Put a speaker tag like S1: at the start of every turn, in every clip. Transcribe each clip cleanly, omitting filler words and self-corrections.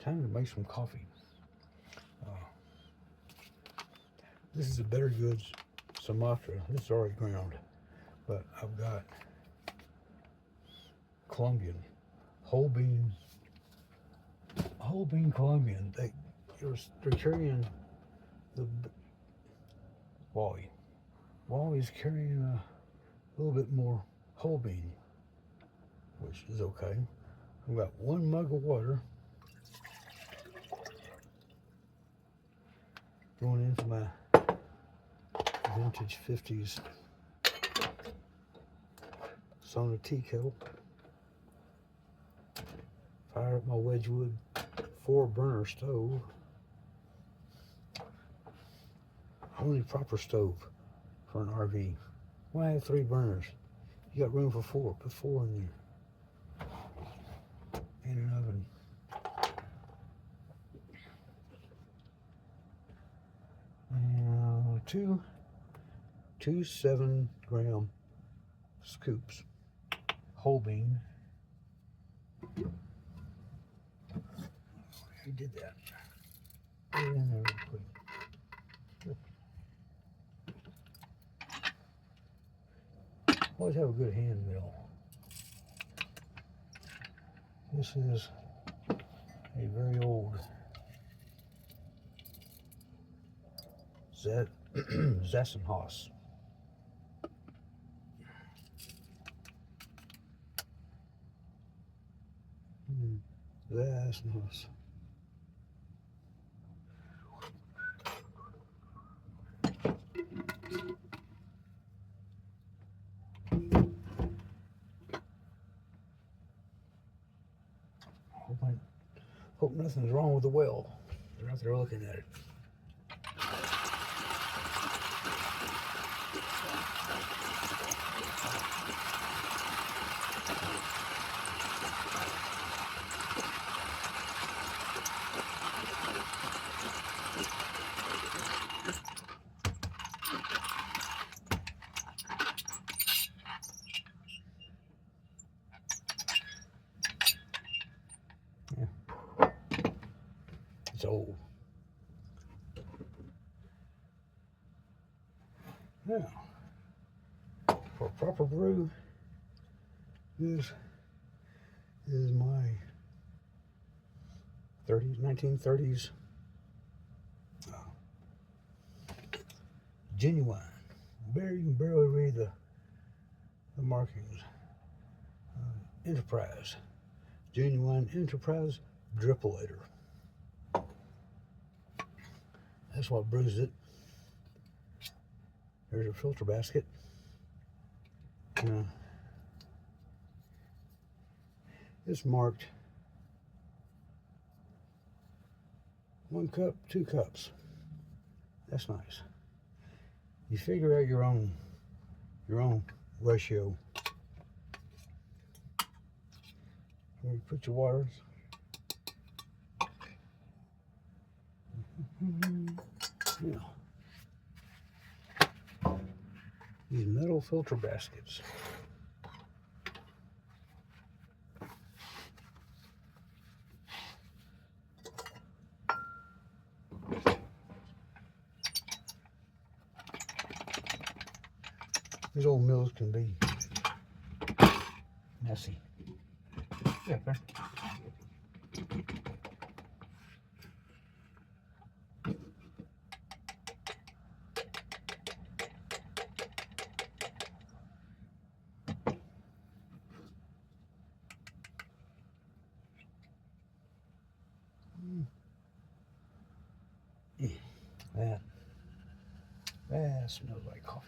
S1: Time to make some coffee. This is a Better Goods Sumatra. This is already ground, but I've got Colombian whole bean Colombian. They're carrying the Wally. Wally's carrying a little bit more whole bean, which is okay. I've got 1 mug of water going into my vintage 50s sauna tea kettle. Fire up my Wedgwood 4-burner stove. Only proper stove for an RV. Why have 3 burners? You got room for 4. Put 4 in there. And an oven. Now, two 7-gram scoops whole bean. We did that. Put it in there real quick. Always have a good hand mill. This is a very old Zassenhaus. Zassenhaus. Hope nothing's wrong with the well. They're out there looking at it. It's old. Now, for a proper brew, this is my 1930s genuine. You can barely read the markings. Enterprise, genuine Enterprise dripolator. That's what brews it. There's a filter basket. It's marked 1 cup, 2 cups. That's nice. You figure out your own ratio. Where you put your waters. Now, these metal filter baskets. These old mills can be messy. Yeah, there. That smells like coffee.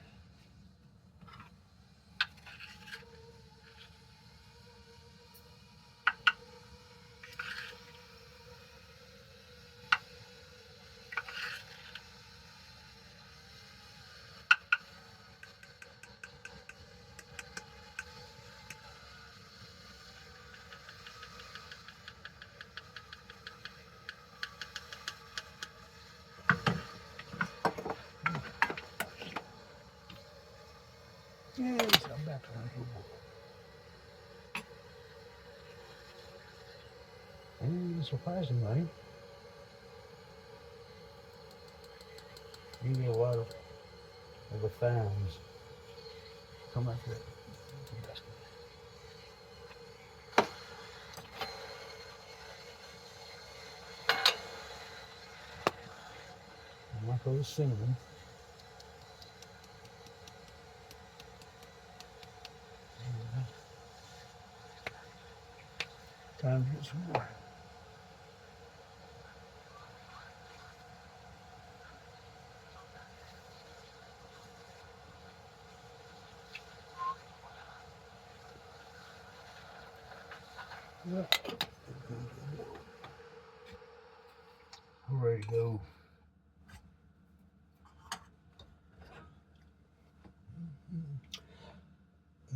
S1: surprisingly, you get a lot of the fans come out there. I like those cinnamon. Time to get some more. Yep. We're ready to go.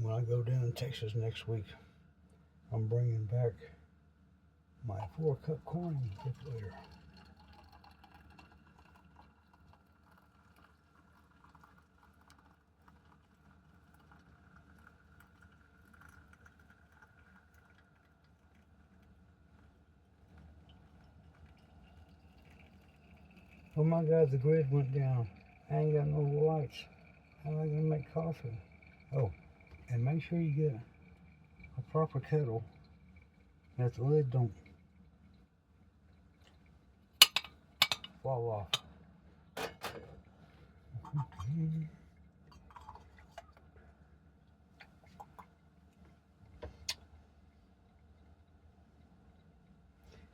S1: When I go down to Texas next week, I'm bringing back my 4-cup corn dripolator. Oh my God, the grid went down. I ain't got no lights. How am I gonna make coffee? Oh, and make sure you get a proper kettle that the lid don't fall off.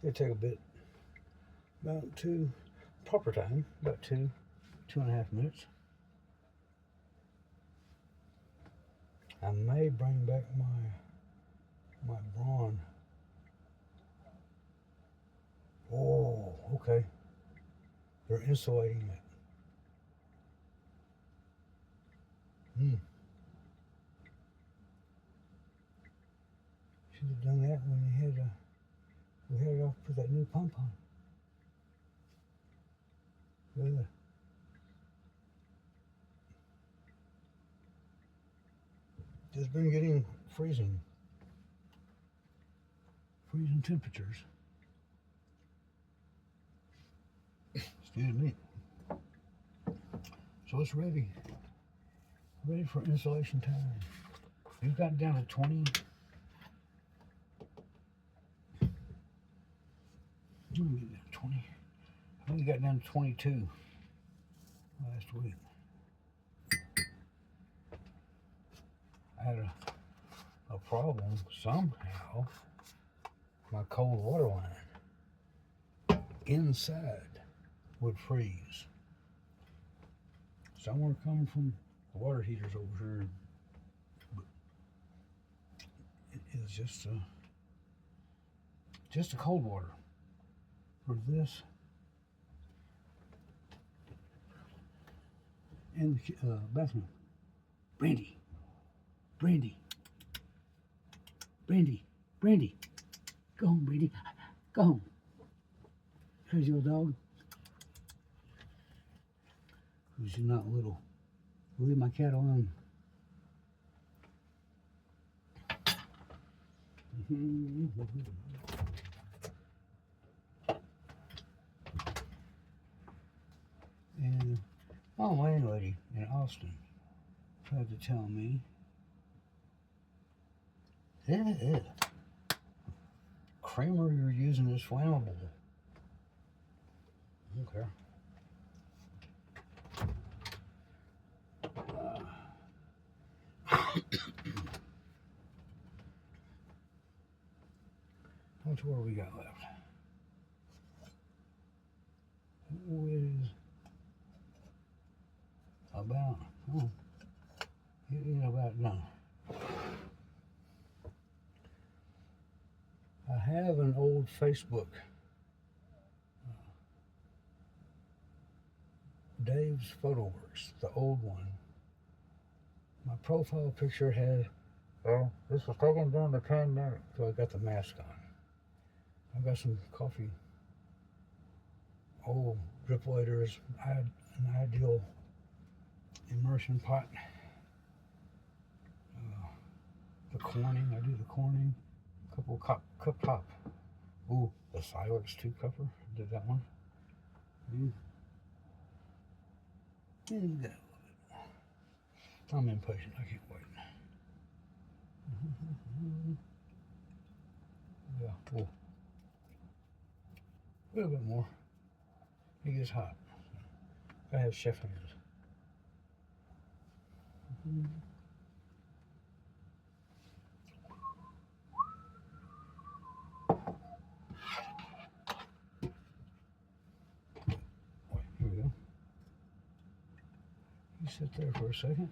S1: It'll take a bit, about proper time, about 2.5 minutes. I may bring back my brawn. Oh, okay. They're insulating it. Should have done that when we had it off, put that new pump on. Yeah. It's been getting freezing temperatures. Excuse me. So it's ready for installation time. We've gotten down to 20. I think we got down to 22 last week. I had a problem somehow. My cold water line inside would freeze. Somewhere coming from the water heaters over here. But it is just a cold water for this and the bathroom. Brandy. Go home, Brandy. Go home. Here's your dog. She's not little. Leave my cat alone. And my landlady in Austin tried to tell me, creamer you're using is flammable. Okay. How much water we got left? It is about, it is about done. I have an old Facebook, Dave's Photoworks, the old one. My profile picture had, well, this was taken during the pandemic, so I got the mask on. I've got some coffee, old dripolators, an ideal immersion pot. The corning, I do the corning, a couple cup top. Ooh, The Silex 2-cupper. Did that one? I'm impatient. I can't wait. Yeah, cool. A little bit more. It gets hot. I have chef hands. Here we go. You sit there for a second.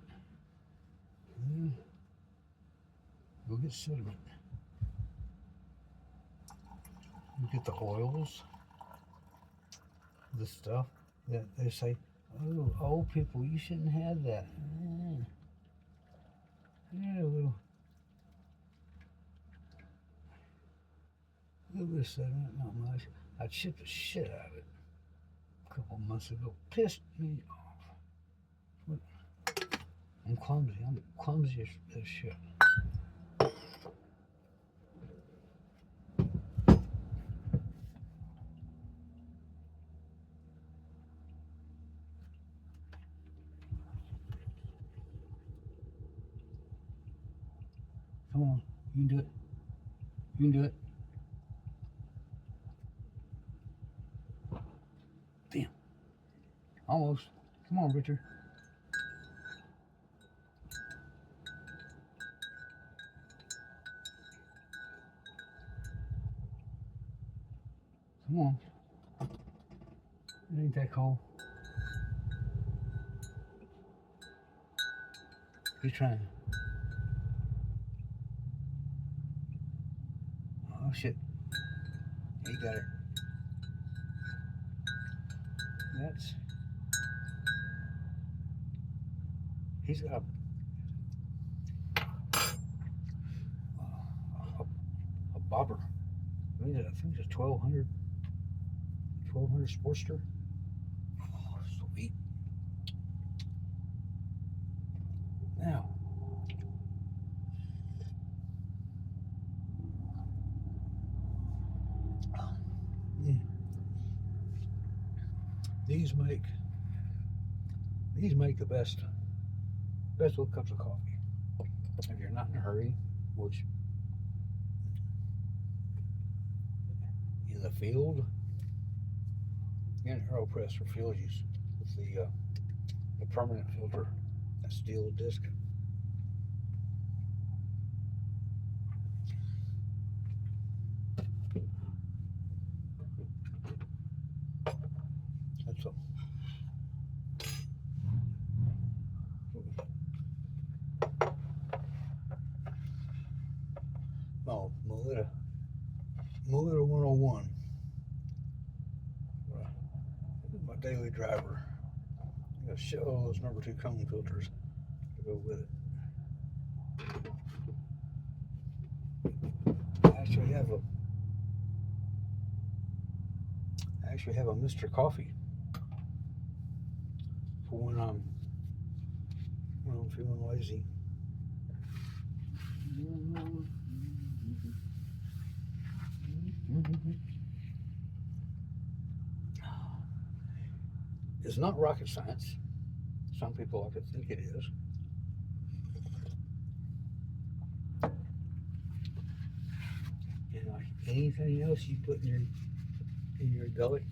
S1: Go get sediment. You get the oils, the stuff that they say, oh, old people, you shouldn't have that. Yeah, a little bit of sediment, not much. I chipped the shit out of it a couple months ago. Pissed me off. I'm clumsy. I'm clumsy as shit. Come on, you can do it. You can do it. Damn. Almost. Come on, Richard. Come on. It ain't that cold. He's trying. Oh shit. He got it. He's got a bobber. I think it's a 1200 Sportster. Oh, sweet. Now, these make the best little cups of coffee. If you're not in a hurry, which in the field, an AeroPress refills you with the permanent filter, that steel disc. That's all. Oh, Melita 101. My daily driver. I got to shit all those number 2 cone filters to go with it. I actually have a Mr. Coffee for when I'm feeling lazy. It's not rocket science. Some people like to think it is. And like anything else you put in your gullet,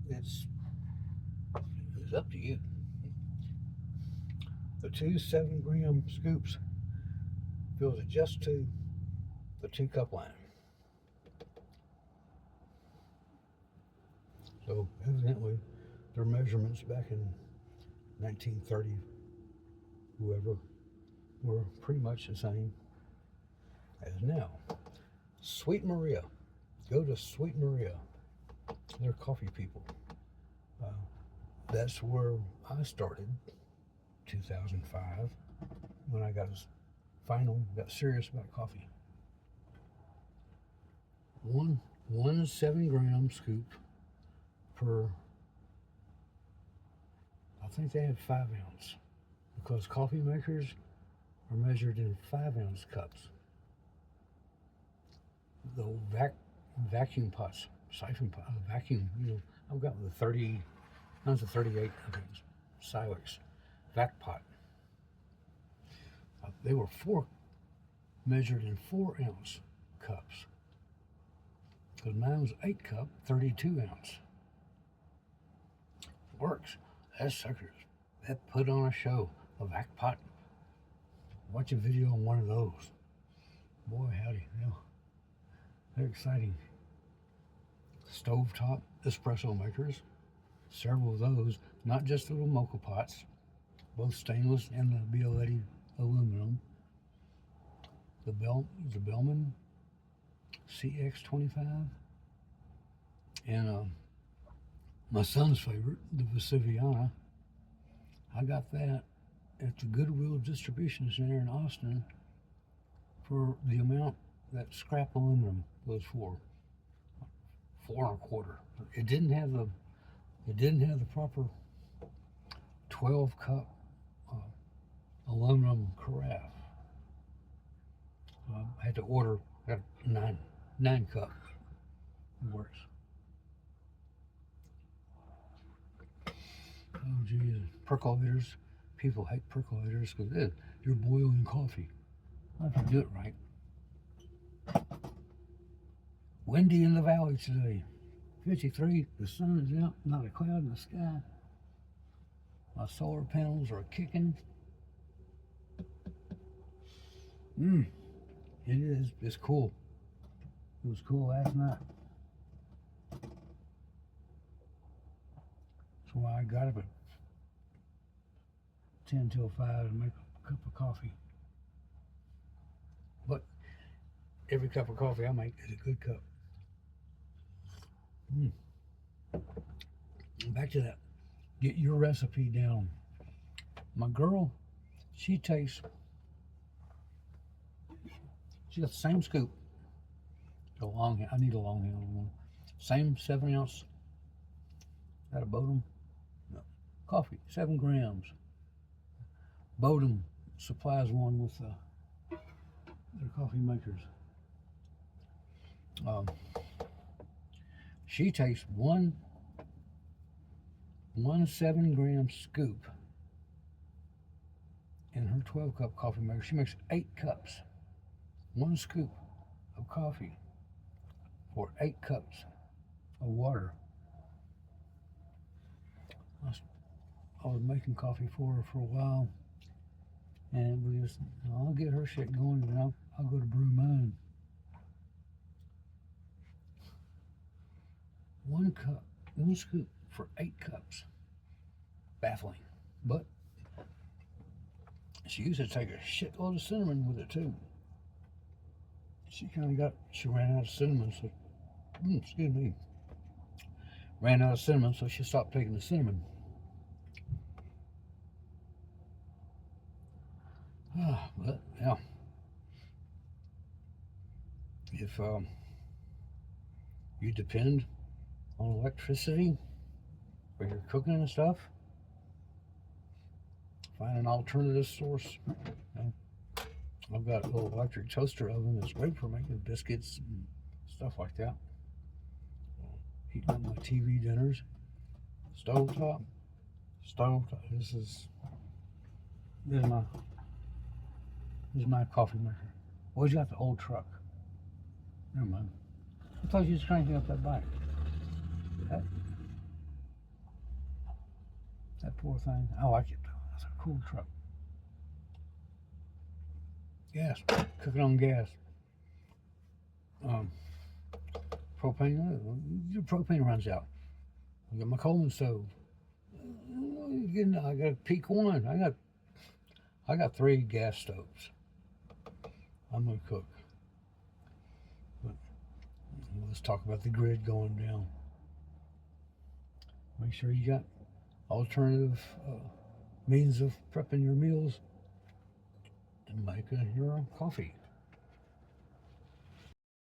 S1: it's up to you. The 2 7-gram scoops fills it just to the 2-cup line. So evidently their measurements back in 1930, whoever, were pretty much the same as now. Sweet Maria. Go to Sweet Maria. They're coffee people. That's where I started, 2005, when I got serious about coffee. One 7-gram scoop per, I think they had 5 ounce, because coffee makers are measured in 5-ounce cups. the vacuum pots, siphon pot, vacuum. I've got the 30, mine's a 38, I think, Silex vac pot. They were measured in 4-ounce cups. Because mine was 8-cup, 32-ounce. Works. That suckers. That put on a show. A vac pot. Watch a video on one of those. Boy, howdy. They're exciting. Stovetop espresso makers. Several of those. Not just little mocha pots. Both stainless and the BL80 aluminum. The Bellman CX25. And my son's favorite, the Vesuviana. I got that at the Goodwill Distribution Center in Austin for the amount that scrap aluminum goes for. $4.25. It didn't have the proper 12-cup aluminum carafe. I had to order a 9-cup. It works. Oh geez, percolators. People hate percolators because you're boiling coffee. If you do it right. Windy in the valley today. 53. The sun is out. Not a cloud in the sky. My solar panels are kicking. It is. It's cool. It was cool last night. That's why I got up at 10 till 5 to make a cup of coffee. But every cup of coffee I make is a good cup. Back to that. Get your recipe down. My girl, she got the same scoop. I need a long handle one. Same 7-ounce. Got a Bodum? No. Coffee, 7 grams. Bodum supplies one with their coffee makers. She takes one 7-gram scoop in her 12-cup coffee maker. She makes 8 cups. 1 scoop of coffee for 8 cups of water. I was making coffee for her for a while, and I'll get her shit going, and I'll go to brew mine. 1 cup, 1 scoop for 8 cups. Baffling, but she used to take a shitload of cinnamon with it too. She ran out of cinnamon, so, excuse me, ran out of cinnamon, so she stopped taking the cinnamon. But yeah, if you depend on electricity for your cooking and stuff, find an alternative source. I've got a little electric toaster oven that's great for making biscuits and stuff like that. Heating up my TV dinners. Stovetop. This is my coffee maker. Where's you got the old truck? Never mind. I thought you was cranking up that bike. That poor thing. I like it though. That's a cool truck. Gas. Cooking on gas. Propane. Your propane runs out. I got my Coleman stove. I got peak one. I got 3 gas stoves. I'm gonna cook. But let's talk about the grid going down. Make sure you got alternative means of prepping your meals and making your coffee.